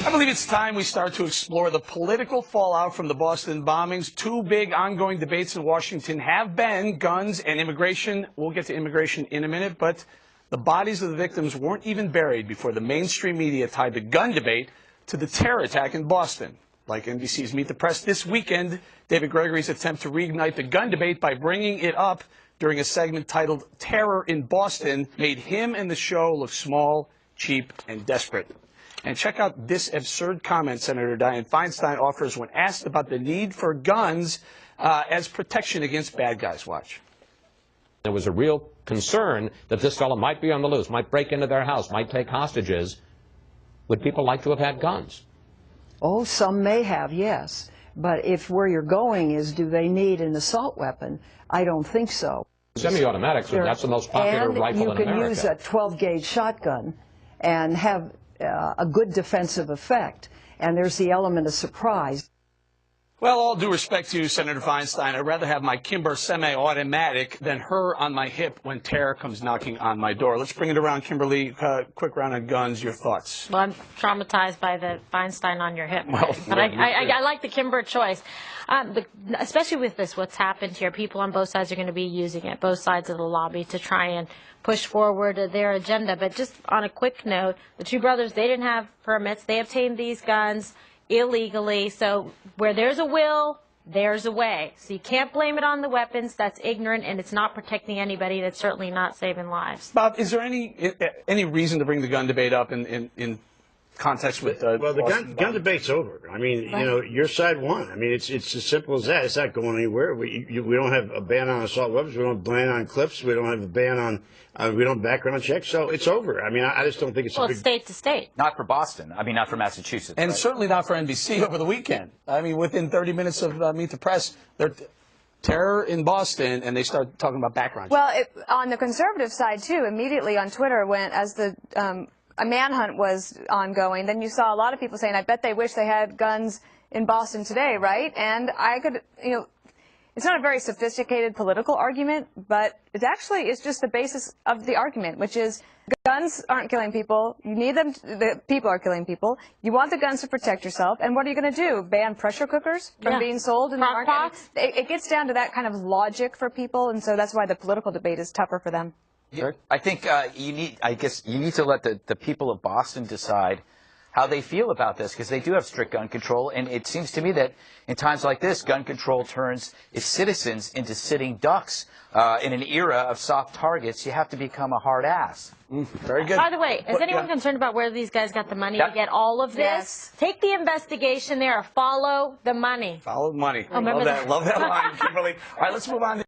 I believe it's time we start to explore the political fallout from the Boston bombings. Two big ongoing debates in Washington have been guns and immigration. We'll get to immigration in a minute, but the bodies of the victims weren't even buried before the mainstream media tied the gun debate to the terror attack in Boston. Like NBC's Meet the Press this weekend, David Gregory's attempt to reignite the gun debate by bringing it up during a segment titled Terror in Boston made him and the show look small, cheap, and desperate. And check out this absurd comment Senator Dianne Feinstein offers when asked about the need for guns as protection against bad guys. Watch. There was a real concern that this fellow might be on the loose, might break into their house, might take hostages. Would people like to have had guns? Oh, some may have, yes. But if where you're going is, do they need an assault weapon? I don't think so. Semi-automatics, that's the most popular rifle in America. And you can use a 12-gauge shotgun and have a good defensive effect. And there's the element of surprise. Well, all due respect to you, Senator Feinstein, I'd rather have my Kimber semi-automatic than her on my hip when terror comes knocking on my door. Let's bring it around, Kimberly. Quick round on guns. Your thoughts? Well, I'm traumatized by the Feinstein on your hip. Well, but I like the Kimber choice. Especially with this, what's happened here, people on both sides are going to be using it, both sides of the lobby, to try and push forward their agenda. But just on a quick note, the two brothers, they didn't have permits. They obtained these guns illegally. So where there's a will, there's a way. So you can't blame it on the weapons. That's ignorant, and it's not protecting anybody. That's certainly not saving lives. Bob, is there any reason to bring the gun debate up in context with well, the gun debate's over. I mean, you know, your side won. I mean, it's as simple as that. It's not going anywhere. We don't have a ban on assault weapons. We don't have a ban on clips. We don't have a ban on we don't have background checks. So it's over. I mean, I just don't think it's it's state to state. Not for Boston. I mean, not for Massachusetts. And right? certainly not for NBC over the weekend. I mean, within 30 minutes of Meet the Press, they're terror in Boston, and they start talking about background checks. Well, on the conservative side, too, immediately on Twitter, as the a manhunt was ongoing, then you saw a lot of people saying, I bet they wish they had guns in Boston today, right? And I could, it's not a very sophisticated political argument, but it actually is just the basis of the argument, which is guns aren't killing people. You need them, the people are killing people. You want the guns to protect yourself, and what are you going to do? Ban pressure cookers from being sold in the market? It gets down to that kind of logic for people, and so that's why the political debate is tougher for them. I think you need to let the people of Boston decide how they feel about this, because they do have strict gun control, and it seems to me that in times like this, gun control turns its citizens into sitting ducks. In an era of soft targets, you have to become a hard ass. Very good. By the way, is anyone concerned about where these guys got the money to get all of this? Yes. Take the investigation there. Follow the money. Follow the money. Oh, Love that line, Kimberly. All right, let's move on.